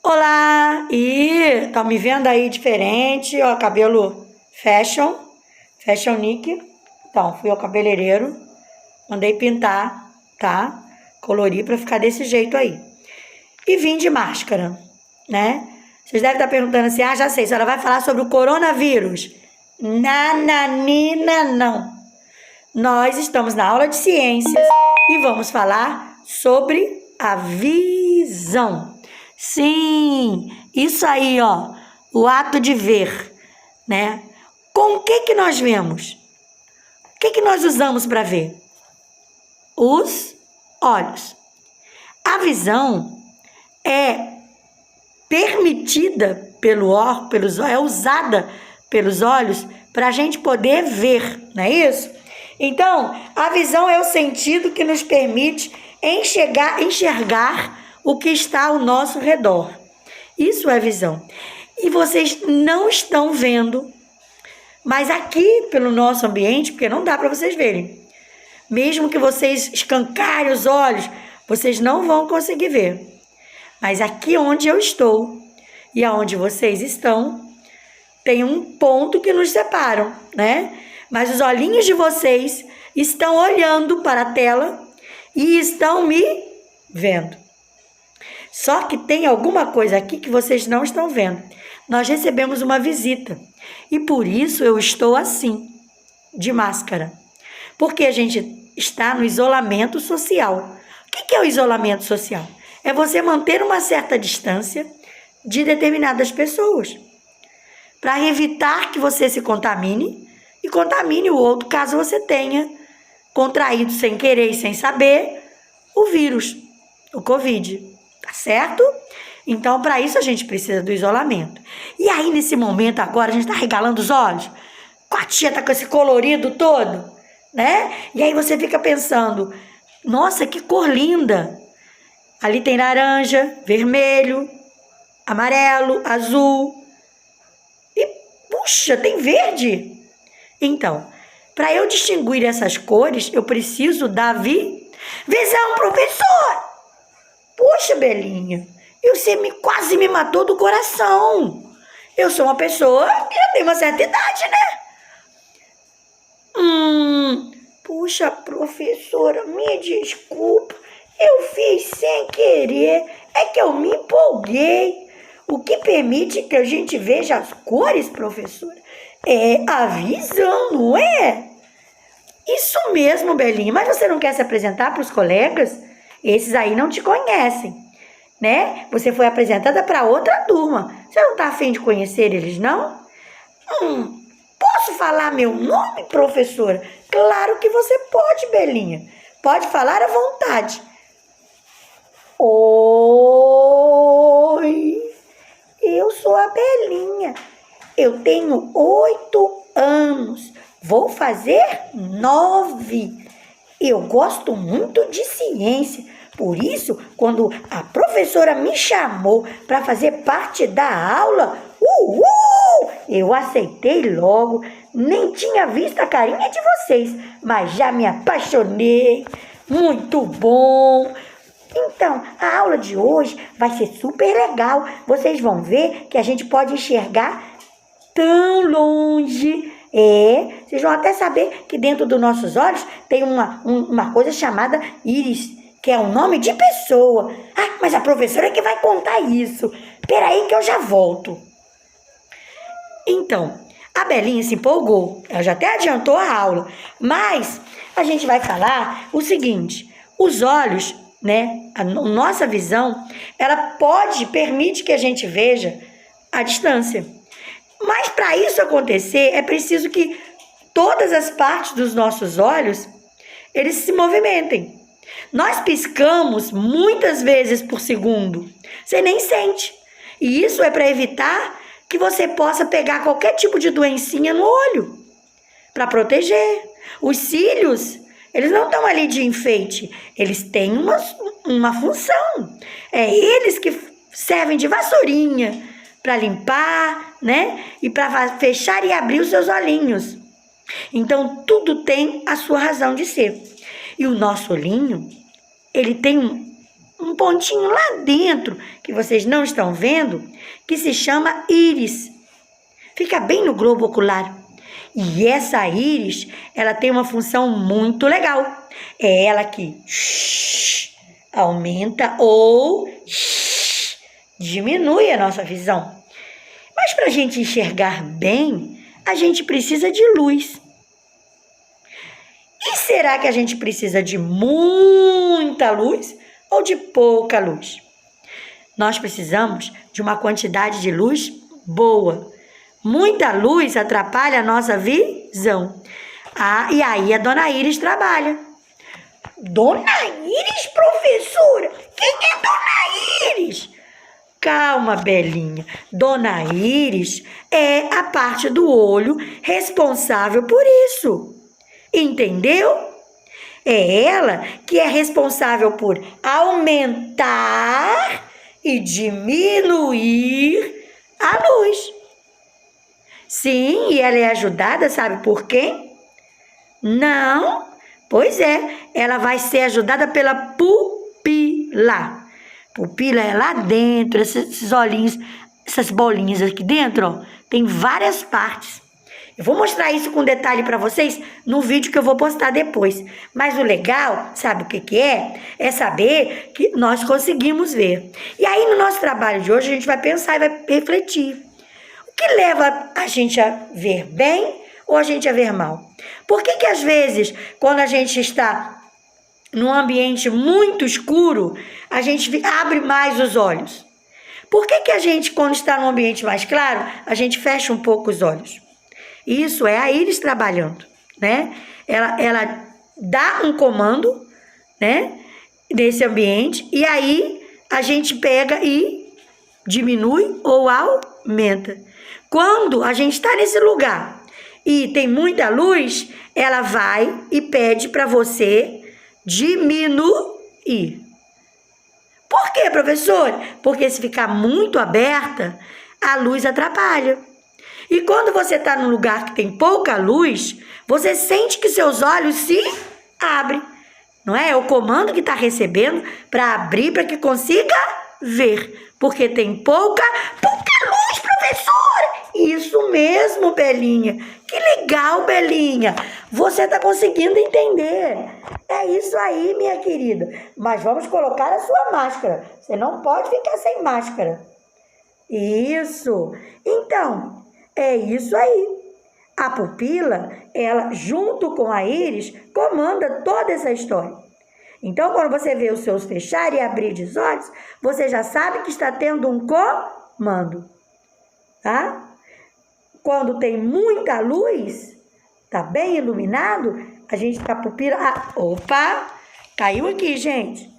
Olá! Tá me vendo aí diferente, ó, cabelo fashion nick. Então, fui ao cabeleireiro, mandei pintar, tá? Colorir pra ficar desse jeito aí. E vim de máscara, né? Vocês devem estar perguntando assim, já sei, a senhora vai falar sobre o coronavírus. Nananina, não. Nós estamos na aula de ciências e vamos falar sobre a visão. Sim, isso aí, ó, o ato de ver, né? Com o que nós vemos? O que nós usamos para ver? Os olhos. A visão é permitida é usada pelos olhos para a gente poder ver, não é isso? Então, a visão é o sentido que nos permite enxergar o que está ao nosso redor. Isso é visão. E vocês não estão vendo, mas aqui pelo nosso ambiente, porque não dá para vocês verem. Mesmo que vocês escancarem os olhos, vocês não vão conseguir ver. Mas aqui onde eu estou e aonde vocês estão, tem um ponto que nos separam, né? Mas os olhinhos de vocês estão olhando para a tela e estão me vendo. Só que tem alguma coisa aqui que vocês não estão vendo. Nós recebemos uma visita e por isso eu estou assim, de máscara. Porque a gente está no isolamento social. O que é o isolamento social? É você manter uma certa distância de determinadas pessoas, para evitar que você se contamine e contamine o outro, caso você tenha contraído sem querer e sem saber o vírus, o Covid, tá certo? Então, para isso a gente precisa do isolamento. E aí, nesse momento agora, a gente tá regalando os olhos, com a tia tá com esse colorido todo, né? E aí você fica pensando, nossa, que cor linda! Ali tem laranja, vermelho, amarelo, azul. E, puxa, tem verde. Então, para eu distinguir essas cores, eu preciso da visão, professor. Poxa, Belinha, você quase me matou do coração. Eu sou uma pessoa que já tem uma certa idade, né? Puxa, professora, me desculpa. Eu fiz sem querer, é que eu me empolguei. O que permite que a gente veja as cores, professora, é a visão, não é? Isso mesmo, Belinha. Mas você não quer se apresentar para os colegas? Esses aí não te conhecem, né? Você foi apresentada para outra turma. Você não está afim de conhecer eles, não? Posso falar meu nome, professora? Claro que você pode, Belinha. Pode falar à vontade. Oi, eu sou a Belinha. Eu tenho 8 anos. Vou fazer 9. Eu gosto muito de ciência. Por isso, quando a professora me chamou para fazer parte da aula, eu aceitei logo. Nem tinha visto a carinha de vocês, mas já me apaixonei. Muito bom! Então, a aula de hoje vai ser super legal. Vocês vão ver que a gente pode enxergar tão longe. Vocês vão até saber que dentro dos nossos olhos tem uma coisa chamada íris, que é o nome de pessoa. Mas a professora é que vai contar isso. Peraí que eu já volto. Então, a Belinha se empolgou. Ela já até adiantou a aula. Mas a gente vai falar o seguinte. Os olhos, né? A nossa visão, ela permite que a gente veja a distância. Mas para isso acontecer, é preciso que todas as partes dos nossos olhos, eles se movimentem. Nós piscamos muitas vezes por segundo. Você nem sente. E isso é para evitar que você possa pegar qualquer tipo de doencinha no olho, para proteger. Os cílios, eles não estão ali de enfeite, eles têm uma função. É eles que servem de vassourinha para limpar, né? E para fechar e abrir os seus olhinhos. Então, tudo tem a sua razão de ser. E o nosso olhinho, ele tem um pontinho lá dentro, que vocês não estão vendo, que se chama íris. Fica bem no globo ocular. E essa íris, ela tem uma função muito legal. É ela que aumenta ou diminui a nossa visão. Mas para a gente enxergar bem, a gente precisa de luz. E será que a gente precisa de muita luz ou de pouca luz? Nós precisamos de uma quantidade de luz boa. Muita luz atrapalha a nossa visão. E aí a Dona Íris trabalha. Dona Íris, professora? Quem é Dona Íris? Calma, Belinha. Dona Íris é a parte do olho responsável por isso. Entendeu? É ela que é responsável por aumentar e diminuir a luz. Sim, e ela é ajudada, sabe por quem? Não? Pois é, ela vai ser ajudada pela pupila. Pupila é lá dentro, esses olhinhos, essas bolinhas aqui dentro, ó, tem várias partes. Eu vou mostrar isso com detalhe para vocês no vídeo que eu vou postar depois. Mas o legal, sabe o que é? É saber que nós conseguimos ver. E aí, no nosso trabalho de hoje, a gente vai pensar e vai refletir. O que leva a gente a ver bem ou a gente a ver mal? Por que às vezes, quando a gente está num ambiente muito escuro, a gente abre mais os olhos? Por que a gente, quando está num ambiente mais claro, a gente fecha um pouco os olhos? Isso é a íris trabalhando, né? Ela dá um comando, né, nesse ambiente, e aí a gente pega e diminui ou aumenta. Quando a gente está nesse lugar e tem muita luz, ela vai e pede para você diminuir. Por quê, professor? Porque se ficar muito aberta, a luz atrapalha. E quando você está num lugar que tem pouca luz, você sente que seus olhos se abrem. Não é? É o comando que está recebendo para abrir, para que consiga ver. Porque tem pouca luz, professora! Isso mesmo, Belinha. Que legal, Belinha. Você está conseguindo entender. É isso aí, minha querida. Mas vamos colocar a sua máscara. Você não pode ficar sem máscara. Isso. Então, é isso aí. A pupila, ela, junto com a íris, comanda toda essa história. Então, quando você vê os seus fechar e abrir de olhos, você já sabe que está tendo um comando, tá? Quando tem muita luz, tá bem iluminado, a gente tá a pupila... opa! Caiu aqui, gente.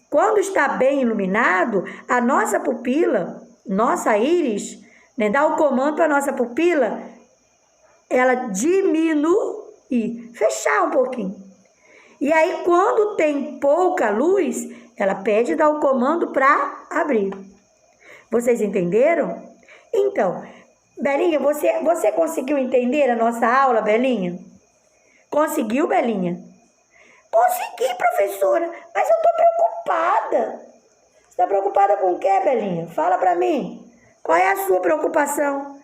Quando está bem iluminado, a nossa pupila, nossa íris, né, dá o comando para a nossa pupila, ela diminui, fechar um pouquinho. E aí, quando tem pouca luz, ela pede e dá o comando para abrir. Vocês entenderam? Então, Belinha, você conseguiu entender a nossa aula, Belinha? Conseguiu, Belinha? Consegui, professora, mas eu tô preocupada. Você tá preocupada com o quê, Belinha? Fala para mim. Qual é a sua preocupação?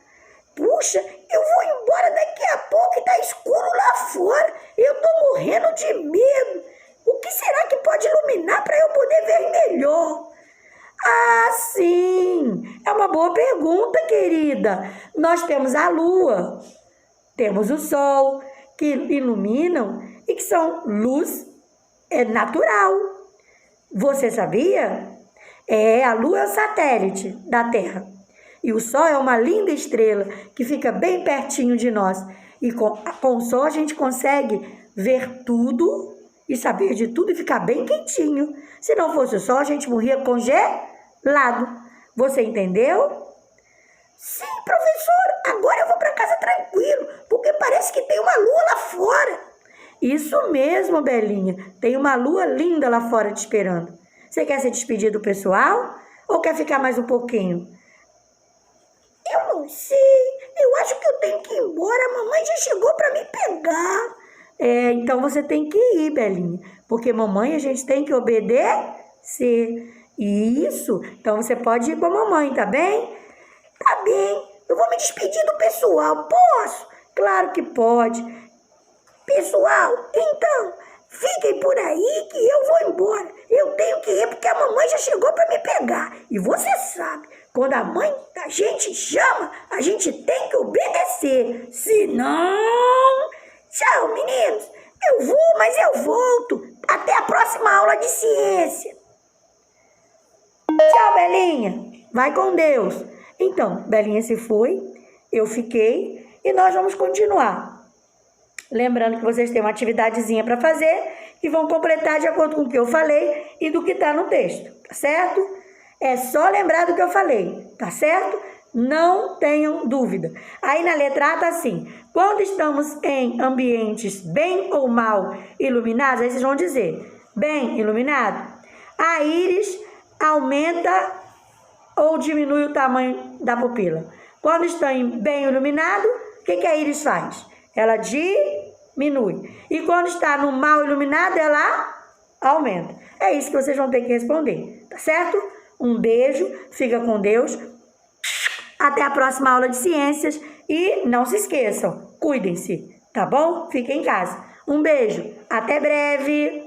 Puxa, eu vou embora daqui a pouco e tá escuro lá fora. Eu tô morrendo de medo. O que será que pode iluminar para eu poder ver melhor? Ah, sim! É uma boa pergunta, querida. Nós temos a lua, temos o sol, que iluminam e que são luz natural. Você sabia? A lua é o satélite da Terra. E o sol é uma linda estrela que fica bem pertinho de nós. E com o sol a gente consegue ver tudo e saber de tudo e ficar bem quentinho. Se não fosse o sol, a gente morria congelado. Você entendeu? Sim, professor. Agora eu vou para casa tranquilo, porque parece que tem uma lua lá fora. Isso mesmo, Belinha. Tem uma lua linda lá fora te esperando. Você quer se despedir do pessoal ou quer ficar mais um pouquinho? Eu não sei. Eu acho que eu tenho que ir embora. A mamãe já chegou para me pegar. Então você tem que ir, Belinha. Porque mamãe a gente tem que obedecer. C. Isso. Então você pode ir com a mamãe, tá bem? Tá bem. Eu vou me despedir do pessoal. Posso? Claro que pode. Pessoal, então, fiquem por aí que eu vou embora. Eu tenho que ir porque a mamãe já chegou para me pegar. E você sabe, quando a mãe da gente chama, a gente tem que obedecer. Senão... Tchau, meninos. Eu vou, mas eu volto. Até a próxima aula de ciência. Tchau, Belinha. Vai com Deus. Então, Belinha se foi, eu fiquei e nós vamos continuar. Lembrando que vocês têm uma atividadezinha para fazer e vão completar de acordo com o que eu falei e do que está no texto, tá certo? É só lembrar do que eu falei, tá certo? Não tenham dúvida. Aí na letra A tá assim: quando estamos em ambientes bem ou mal iluminados, aí vocês vão dizer, bem iluminado, a íris aumenta ou diminui o tamanho da pupila. Quando está bem iluminado, o que a íris faz? Ela diminui. E quando está no mal iluminado, ela aumenta. É isso que vocês vão ter que responder, tá certo? Um beijo, fica com Deus. Até a próxima aula de ciências. E não se esqueçam, cuidem-se, tá bom? Fiquem em casa. Um beijo, até breve.